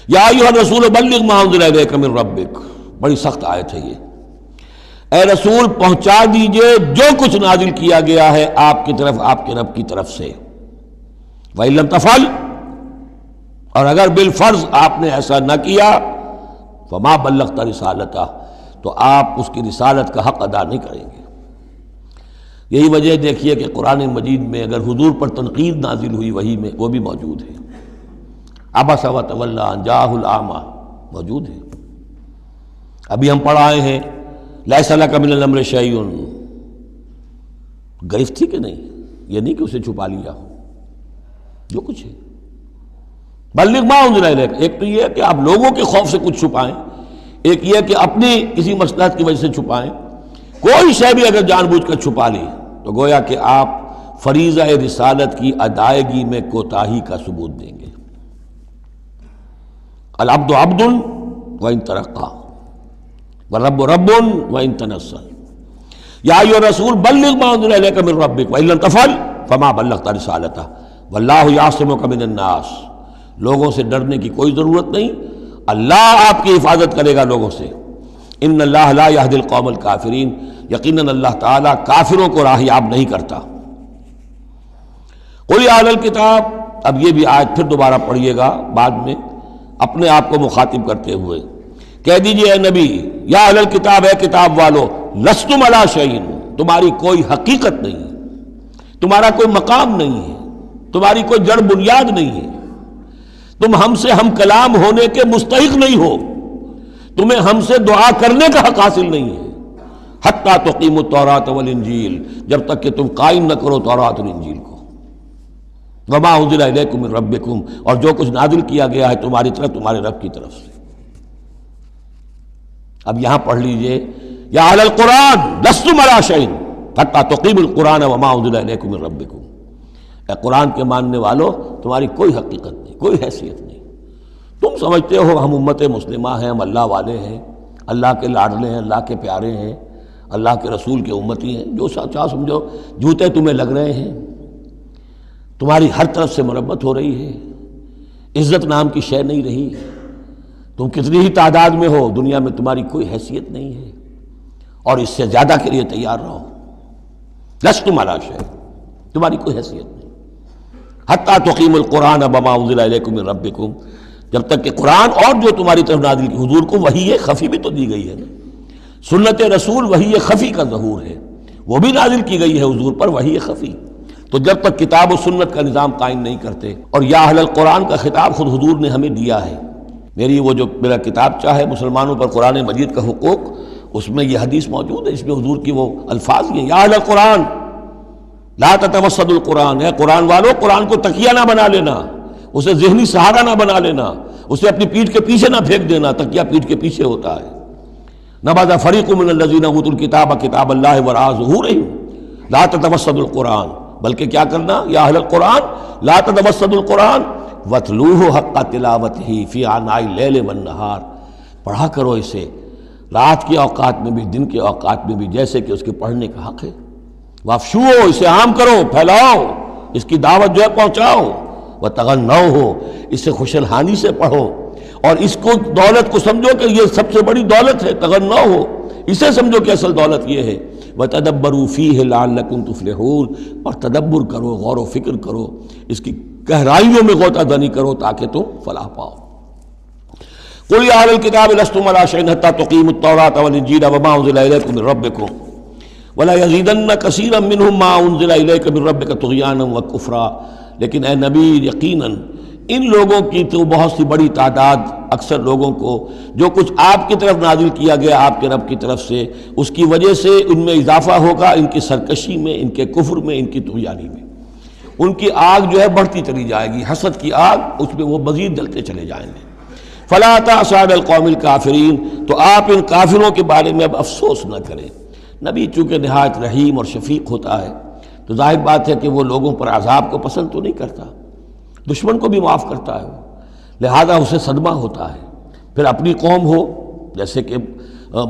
یا ایھا الرسول بلغ ما انزل الیک من ربک، بڑی سخت آیت ہے یہ۔ اے رسول پہنچا دیجئے جو کچھ نازل کیا گیا ہے آپ کی طرف آپ کے رب کی طرف سے۔ وَإِن لَّمْ تَفْعَلْ، اور اگر بالفرض آپ نے ایسا نہ کیا، فَمَا بَلَّغْتَ رِسَالَتَهُ، تو آپ اس کی رسالت کا حق ادا نہیں کریں گے۔ یہی وجہ دیکھیے کہ قرآن مجید میں اگر حضور پر تنقید نازل ہوئی وحی میں، وہ بھی موجود ہے۔ عبس وتولی ان جاءہ الاعمی موجود ہے۔ ابھی ہم پڑھ آئے ہیں لیس لک من الامر شیء، گرفت تھی کہ نہیں؟ یہ نہیں کہ اسے چھپا لیا ہو، جو کچھ ہے۔ بلغ ما انزل الیک، ایک تو یہ ہے کہ آپ لوگوں کے خوف سے کچھ چھپائیں، ایک یہ کہ اپنی کسی مصلحت کی وجہ سے چھپائیں۔ کوئی شے بھی اگر جان بوجھ کر چھپا لی تو گویا کہ آپ فریضہ رسالت کی ادائیگی میں کوتاہی کا ثبوت دیں گے۔ العبد عبد وان ترقى والرب رب وان تنزل، یا ایھا الرسول بلغ ما انزل الیک من ربک وان لم تفعل فما بلغت رسالتہ واللہ یعصمک من الناس۔ لوگوں سے ڈرنے کی کوئی ضرورت نہیں، اللہ آپ کی حفاظت کرے گا لوگوں سے۔ ان اللہ لا یہدی القوم الکافرین، یقیناً اللہ تعالیٰ کافروں کو راہیاب نہیں کرتا۔ قل یا اہل الکتاب، اب یہ بھی آیت پھر دوبارہ پڑھیے گا بعد میں اپنے آپ کو مخاطب کرتے ہوئے، کہہ دیجئے اے نبی، یا اہل الکتاب، اے کتاب والو، لستم علی شیء، تمہاری کوئی حقیقت نہیں ہے، تمہارا کوئی مقام نہیں ہے، تمہاری کوئی جڑ بنیاد نہیں ہے، تم ہم سے ہم کلام ہونے کے مستحق نہیں ہو، تمہیں ہم سے دعا کرنے کا حق حاصل نہیں ہے۔ حتیٰ تقیموا التوراۃ والانجیل، جب تک کہ تم قائم نہ کرو تورات اور انجیل کو۔ وما انزل الیکم من ربکم، اور جو کچھ نازل کیا گیا ہے تمہاری طرف تمہارے رب کی طرف سے۔ اب یہاں پڑھ لیجئے، یا اہل القرآن لستم علی شیء حتیٰ تقیموا القرآن وما انزل الیکم من ربکم۔ اے قرآن کے ماننے والو، تمہاری کوئی حقیقت نہیں، کوئی حیثیت نہیں۔ تم سمجھتے ہو ہم امت مسلمہ ہیں، ہم اللہ والے ہیں، اللہ کے لاڈلے ہیں، اللہ کے پیارے ہیں، اللہ کے رسول کے امتی ہیں، جو چاہ سمجھو، جوتے تمہیں لگ رہے ہیں، تمہاری ہر طرف سے مرمت ہو رہی ہے، عزت نام کی شے نہیں رہی، تم کتنی ہی تعداد میں ہو، دنیا میں تمہاری کوئی حیثیت نہیں ہے، اور اس سے زیادہ کے لیے تیار رہو۔ لستم علی شیء، تمہاری کوئی حیثیت نہیں۔ حتیٰ تقیموا القرآن وما انزل الیکم من ربکم، جب تک کہ قرآن اور جو تمہاری طرف نازل کی، حضور کو وحی خفی بھی تو دی گئی ہے نا، سنت رسول وحی خفی کا ظہور ہے، وہ بھی نازل کی گئی ہے حضور پر وحی خفی۔ تو جب تک کتاب و سنت کا نظام قائم نہیں کرتے، اور یا اہل القرآن کا خطاب خود حضور نے ہمیں دیا ہے، میرا کتاب چاہے مسلمانوں پر قرآن مجید کا حقوق، اس میں یہ حدیث موجود ہے، اس میں حضور کی وہ الفاظ ہیں، یا اہل القرآن لا تتوسدوا القرآن، اے قرآن والو، قرآن کو تکیہ نہ بنا لینا، اسے ذہنی سہارا نہ بنا لینا، اسے اپنی پیٹھ کے پیچھے نہ پھینک دینا، تکیہ پیٹھ کے پیچھے ہوتا ہے۔ نبذ فریق من الذین اوتوا الکتاب کتاب اللہ وراء ظہورہم لا تتوسدوا القرآن، بلکہ کیا کرنا، یا اہل القرآن لا تتوسدوا القرآن واتلوہ حق تلاوتہ فی آناء اللیل والنہار، پڑھا کرو اسے رات کے اوقات میں بھی دن کے اوقات میں بھی جیسے کہ اس کے پڑھنے کا حق ہے۔ وافشوہ، اسے عام کرو، پھیلاؤ، اس کی دعوت جو ہے پہنچاؤ، وتغنوہ، اسے خوش الحانی سے پڑھو، اور اس کو دولت کو سمجھو کہ یہ سب سے بڑی دولت ہے، تغنوہ، اسے سمجھو کہ اصل دولت یہ ہے۔ وتدبروا فیہ لعلکم تفلحون، اور تدبر کرو، غور و فکر کرو، اس کی گہرائیوں میں غوطہ زنی کرو تاکہ تم فلاح پاؤ۔ قل یا اہل الکتاب لستم علی شیء حتی تقیموا التوراۃ والانجیل وما انزل الیکم من ربکم ولا یزیدن کثیرا منہم ما انزل الیک من ربک طغیانا وکفرا، لیکن اے نبی یقیناً ان لوگوں کی تو بہت سی بڑی تعداد، اکثر لوگوں کو جو کچھ آپ کی طرف نازل کیا گیا آپ کے رب کی طرف سے، اس کی وجہ سے ان میں اضافہ ہوگا، ان کی سرکشی میں، ان کے کفر میں، ان کی طغیانی میں، ان کی آگ جو ہے بڑھتی چلی جائے گی، حسد کی آگ، اس میں وہ مزید جلتے چلے جائیں گے۔ فلا تأس علی القوم الکافرین، تو آپ ان کافروں کے بارے میں اب افسوس نہ کریں۔ نبی چونکہ نہایت رحیم اور شفیق ہوتا ہے تو ظاہر بات ہے کہ وہ لوگوں پر عذاب کو پسند تو نہیں کرتا، دشمن کو بھی معاف کرتا ہے، لہذا اسے صدمہ ہوتا ہے۔ پھر اپنی قوم ہو، جیسے کہ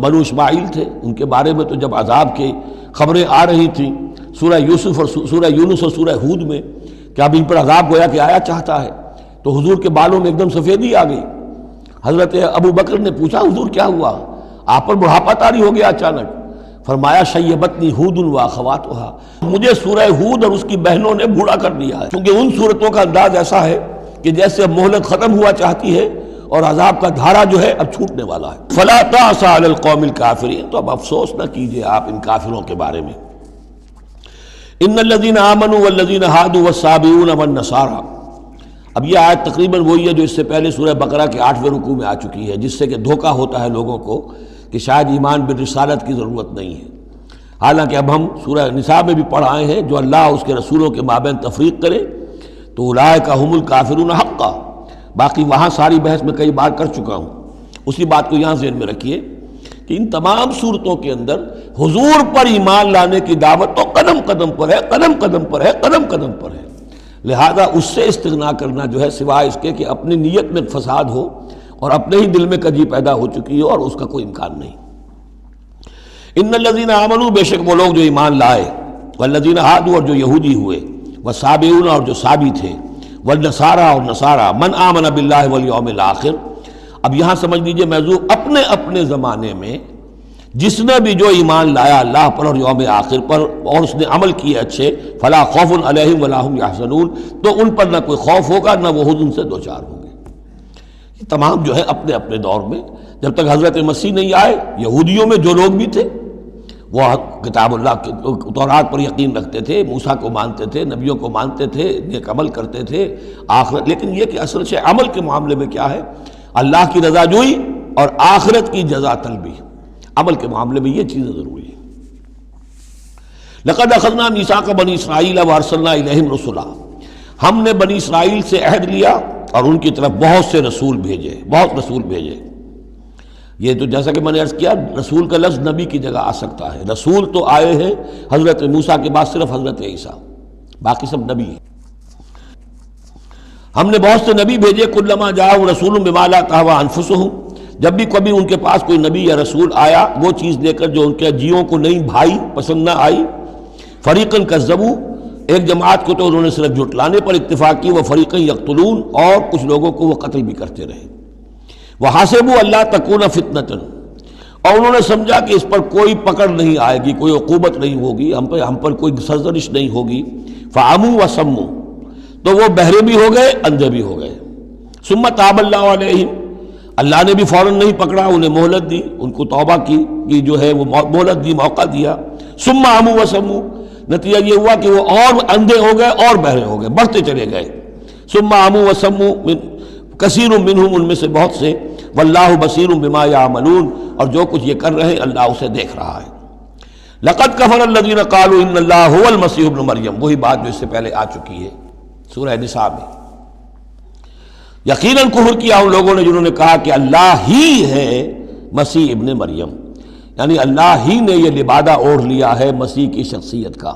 بنو اسماعیل تھے، ان کے بارے میں تو جب عذاب کی خبریں آ رہی تھیں سورہ یوسف اور سورہ یونس اور سورہ ہود میں کہ اب ان پر عذاب گویا کہ آیا چاہتا ہے، تو حضور کے بالوں میں ایک دم سفیدی آ گئی، حضرت ابو بکر نے پوچھا حضور کیا ہوا، آپ پر بڑھاپا طاری ہو گیا اچانک؟ فرمایا شیبتنی ہود و اخواتھا، مجھے سورہ ہود اور اس کی بہنوں نے بوڑھا کر دیا ہے، کیونکہ ان صورتوں کا انداز ایسا ہے کہ جیسے اب مہلت ختم ہوا چاہتی ہے اور عذاب کا دھارا جو ہے اب چھوٹنے والا ہے۔ فلا تأس علی القوم الکافرین، تو اب افسوس نہ کیجئے آپ ان کافروں کے بارے میں۔ ان الذین آمنوا والذین ہادوا والصابئون والنصارى، اب یہ آیت تقریباً وہی ہے جو اس سے پہلے سورہ بقرہ کے 8ویں رکوع میں آ چکی ہے، جس سے کہ دھوکہ ہوتا ہے لوگوں کو کہ شاید ایمان بالرسالت کی ضرورت نہیں ہے، حالانکہ اب ہم سورہ نساء میں بھی پڑھ آئے ہیں جو اللہ اس کے رسولوں کے مابین تفریق کرے تو اولئک ھم الکافرون حقا۔ باقی وہاں ساری بحث میں کئی بار کر چکا ہوں، اسی بات کو یہاں ذہن میں رکھیے کہ ان تمام صورتوں کے اندر حضور پر ایمان لانے کی دعوت تو قدم قدم پر ہے، قدم قدم پر ہے، قدم قدم پر ہے، لہذا اس سے استغنا کرنا جو ہے سوائے اس کے کہ اپنی نیت میں فساد ہو اور اپنے ہی دل میں کجی پیدا ہو چکی ہو، اور اس کا کوئی امکان نہیں۔ ان الذین آمنوا، بے شک وہ لوگ جو ایمان لائے، والذین ہادوا، اور جو یہودی ہوئے، والصابئون، اور جو صابی تھے، والنصارى، اور نصارى، من آمن باللہ والیوم الآخر۔ اب یہاں سمجھ لیجئے موضوع اپنے اپنے زمانے میں جس نے بھی جو ایمان لایا اللہ پر اور یوم آخر پر اور اس نے عمل کیے اچھے، فلا خوف علیہم ولا هم یحزنون، تو ان پر نہ کوئی خوف ہوگا نہ وہ حزن سے دوچار ہوں گے۔ یہ تمام جو ہے اپنے اپنے دور میں، جب تک حضرت مسیح نہیں آئے، یہودیوں میں جو لوگ بھی تھے وہ کتاب اللہ کے تورات پر یقین رکھتے تھے، موسیٰ کو مانتے تھے، نبیوں کو مانتے تھے، نیک عمل کرتے تھے آخرت، لیکن یہ کہ اصل سے عمل کے معاملے میں کیا ہے، اللہ کی رضا جوئی اور آخرت کی جزا طلبی، عمل کے معاملے میں یہ چیزیں ضروری ہیں۔ لقد اخذنا میثاق بنی اسرائیل وارسلنا الیہم رسلا، ہم نے بنی اسرائیل سے عہد لیا اور ان کی طرف بہت سے رسول بھیجے، بہت رسول بھیجے۔ یہ تو جیسا کہ میں نے عرض کیا، رسول کا لفظ نبی کی جگہ آ سکتا ہے، رسول تو آئے ہیں حضرت موسیٰ کے بعد صرف حضرت عیسیٰ، باقی سب نبی ہیں۔ ہم نے بہت سے نبی بھیجے، کلما جاءہم رسول بما لا تہوی انفسہم، جب بھی کبھی ان کے پاس کوئی نبی یا رسول آیا وہ چیز لے کر جو ان کے جیوں کو نہیں بھائی، پسند نہ آئی، فریقاً کذبوا، ایک جماعت کو تو انہوں نے صرف جھٹلانے پر اکتفا کی، وہ فریقاً یقتلون، اور کچھ لوگوں کو وہ قتل بھی کرتے رہے، وحسبوا اللہ تکون فتنۃ، اور انہوں نے سمجھا کہ اس پر کوئی پکڑ نہیں آئے گی، کوئی عقوبت نہیں ہوگی، ہم پر کوئی سرزنش نہیں ہوگی، فعموا وصموا، تو وہ بہرے بھی ہو گئے، اندھے بھی ہو گئے، ثم تاب اللہ علیہم، اللہ نے بھی فوراً نہیں پکڑا، انہیں مہلت دی، ان کو توبہ کی جو ہے وہ مہلت دی، موقع دیا، ثم عموا وصموا، نتیجہ یہ ہوا کہ وہ اور اندھے ہو گئے اور بہرے ہو گئے، بڑھتے چلے گئے، ثم عموا وصموا کثیر منہم، ان میں سے بہت سے، واللہ بصیر بما یعملون، اور جو کچھ یہ کر رہے ہیں اللہ اسے دیکھ رہا ہے۔ لقد کفر الذین قالوا ان اللہ هو المسیح ابن مریم، وہی بات جو اس سے پہلے آ چکی ہے سورہ نساء میں، یقیناً کفر کیا ان لوگوں نے جنہوں نے کہا کہ اللہ ہی ہے مسیح ابن مریم، یعنی اللہ ہی نے یہ لبادہ اوڑھ لیا ہے مسیح کی شخصیت کا۔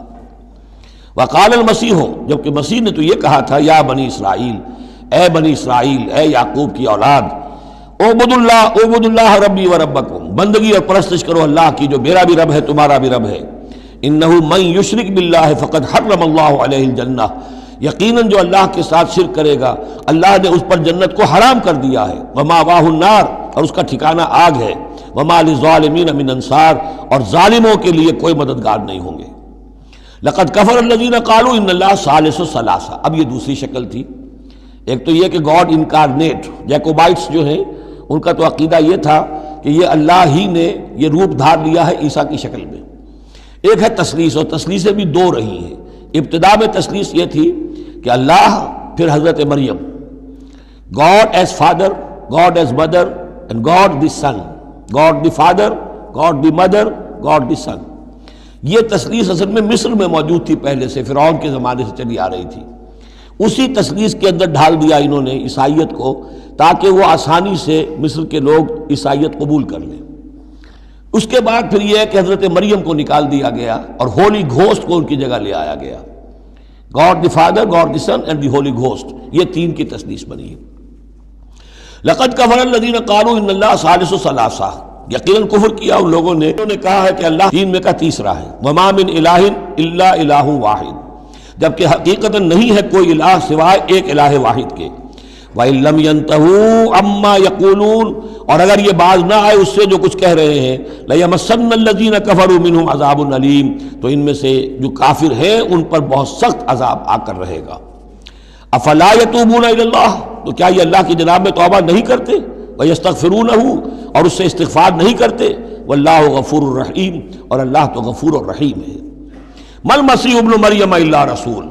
وقال المسیح، جبکہ مسیح نے تو یہ کہا تھا، یا بنی اسرائیل، اے بنی اسرائیل، اے یعقوب کی اولاد، اعبدوا اللہ ربی و ربکم، بندگی اور پرستش کرو اللہ کی جو میرا بھی رب ہے تمہارا بھی رب ہے، انہ من یشرک باللہ فقد حرم اللہ علیہ الجنہ، یقیناً جو اللہ کے ساتھ شرک کرے گا اللہ نے اس پر جنت کو حرام کر دیا ہے، ومأواہ النار، اور اس کا ٹھکانہ آگ ہے، وما للظالمین من انصار، اور ظالموں کے لیے کوئی مددگار نہیں ہوں گے۔ لقد کفر الذین قالوا ان اللہ ثالث ثلاثہ، اب یہ دوسری شکل تھی، ایک تو یہ کہ گاڈ انکارنیٹ، جیکوبائٹس جو ہیں ان کا تو عقیدہ یہ تھا کہ یہ اللہ ہی نے یہ روپ دھار لیا ہے عیسیٰ کی شکل میں۔ ایک ہے تثلیث، اور تثلیثیں بھی دو رہی ہیں۔ ابتدا میں تثلیث یہ تھی کہ اللہ، پھر حضرت Maryam, God as father, God as mother, and God the son, God the father, God the mother, God the son. یہ تثلیث اصل میں مصر میں موجود تھی پہلے سے، فرعون کے زمانے سے چلی آ رہی تھی، اسی تثلیث کے اندر ڈھال دیا انہوں نے عیسائیت کو، تاکہ وہ آسانی سے مصر کے لوگ عیسائیت قبول کر لیں۔ اس کے بعد پھر یہ ہے کہ حضرت مریم کو نکال دیا گیا اور ہولی گھوسٹ کو ان کی جگہ لے آیا گیا، God the father, God the Son and the Holy Ghost, یہ تین کی تثلیث بنی ہے۔ لقد کفر الذین قالوا ان اللہ ثالث ثلاثہ، یقیناً کفر کیا ان لوگوں نے، انہوں نے کہا ہے کہ اللہ تین میں کا تیسرا ہے، وما من الہ الا الہ واحد، جبکہ حقیقتاً نہیں ہے کوئی الہ سوائے ایک الہ واحد کے، وَإِن لَّمْ يَنْتَهُوا عَمَّا يَقُولُونَ، اور اگر یہ باز نہ آئے اس سے جو کچھ کہہ رہے ہیں، لَيَمَسَّنَّ الَّذِينَ كَفَرُوا مِنْهُمْ عَذَابٌ أَلِيمٌ، تو ان میں سے جو کافر ہیں ان پر بہت سخت عذاب آ کر رہے گا۔ افلا يتوبون الى اللہ، تو کیا یہ اللہ کی جناب میں توبہ نہیں کرتے؟ ويستغفرونه، اور اس سے استغفار نہیں کرتے؟ واللہ غفور الرحیم، اور اللہ تو غفور الرحیم ہے۔ مل مسیح ابن مریم الا رسول،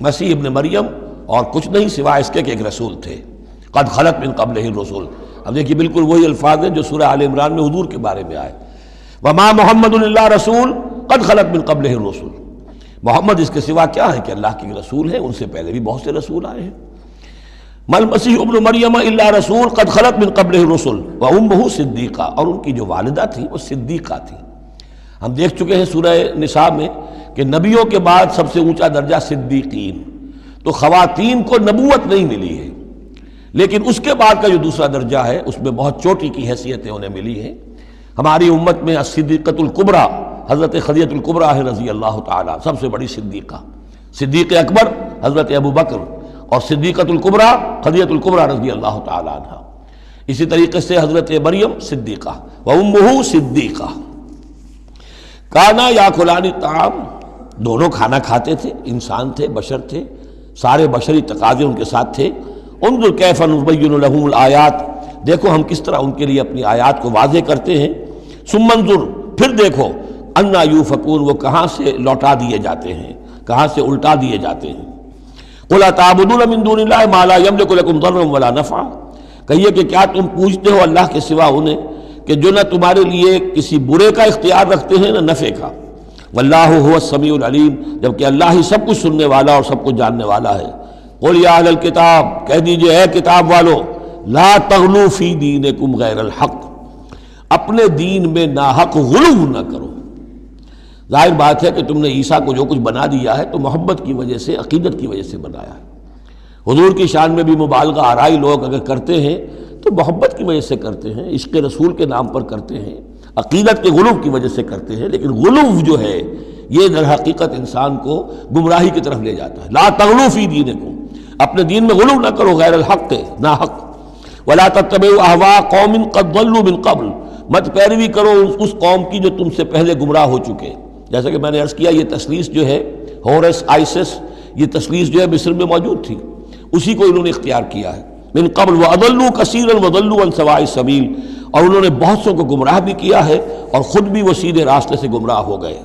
مسیح ابن مریم اور کچھ نہیں سوائے اس کے کہ ایک رسول تھے۔ قد خلت من قبلہ الرسل، اب دیکھیے بالکل وہی الفاظ ہیں جو سورہ آل عمران میں حضور کے بارے میں آئے، وما محمد الا رسول قد خلت من قبلہ الرسل، محمد اس کے سوا کیا ہے کہ اللہ کے رسول ہیں، ان سے پہلے بھی بہت سے رسول آئے ہیں۔ مل مسیح ابن مریم الا رسول قد خلت من قبلہ الرسل وامہ صدیقہ، اور ان کی جو والدہ تھی وہ صدیقہ تھی۔ ہم دیکھ چکے ہیں سورہ نساء میں کہ نبیوں کے بعد سب سے اونچا درجہ صدیقین، تو خواتین کو نبوت نہیں ملی ہے، لیکن اس کے بعد کا جو دوسرا درجہ ہے اس میں بہت چوٹی کی حیثیتیں انہیں ملی ہیں۔ ہماری امت میں الصدیقۃ الکبریٰ حضرت خدیجہ الکبریٰ رضی اللہ تعالیٰ، سب سے بڑی صدیقہ، صدیق اکبر حضرت ابو بکر، اور صدیقۃ الکبریٰ خدیجہ الکبریٰ رضی اللہ تعالیٰ عنہ۔ اسی طریقے سے حضرت مریم صدیقہ وامہ صدیقہ۔ کانا یاکلان الطعام، دونوں کھانا کھاتے تھے، انسان تھے، بشر تھے، سارے بشری تقاضے ان کے ساتھ تھے۔ انظر کیف نبین لہم الآیات، دیکھو ہم کس طرح ان کے لیے اپنی آیات کو واضح کرتے ہیں۔ ثم انظر، پھر دیکھو، انا یوفکون، وہ کہاں سے لوٹا دیے جاتے ہیں، کہاں سے الٹا دیے جاتے ہیں۔ قل اتعبدون من دون اللہ ما لا یملک لکم ضرا ولا نفعا، کہیے کہ کیا تم پوجتے ہو اللہ کے سوا انہیں کہ جو نہ تمہارے لیے کسی برے کا اختیار رکھتے ہیں نہ نفع کا۔ واللہ هو السمیع العلیم، جبکہ اللہ ہی سب کچھ سننے والا اور سب کچھ جاننے والا ہے۔ قل یا اہل الکتاب، کہہ دیجئے اے کتاب والو، لا تغلوا فی دینکم غیر الحق، اپنے دین میں ناحق غلو نہ کرو۔ ظاہر بات ہے کہ تم نے عیسیٰ کو جو کچھ بنا دیا ہے تو محبت کی وجہ سے، عقیدت کی وجہ سے بنایا ہے۔ حضور کی شان میں بھی مبالغہ آرائی لوگ اگر کرتے ہیں تو محبت کی وجہ سے کرتے ہیں، عشق رسول کے نام پر کرتے ہیں، عقیدت کے غلو کی وجہ سے کرتے ہیں، لیکن غلو جو ہے یہ در حقیقت انسان کو گمراہی کی طرف لے جاتا ہے۔ لا تغلوا فی دینکم، اپنے دین میں غلو نہ کرو غیر الحق، ناحق۔ ولا تتبعوا اہواء قوم قد ضلوا من قبل، مت پیروی کرو اس قوم کی جو تم سے پہلے گمراہ ہو چکے۔ جیسا کہ میں نے عرض کیا، یہ تثلیث جو ہے ہورس آئسس، یہ تثلیث جو ہے مصر میں موجود تھی، اسی کو انہوں نے اختیار کیا ہے۔ من قبل وَأَضَلُّوا كَثِيرًا وَضَلُّوا عَنْ سَوَاءِ السَّبِيلِ، اور انہوں نے بہت سوں کو گمراہ بھی کیا ہے اور خود بھی وہ سیدھے راستے سے گمراہ ہو گئے۔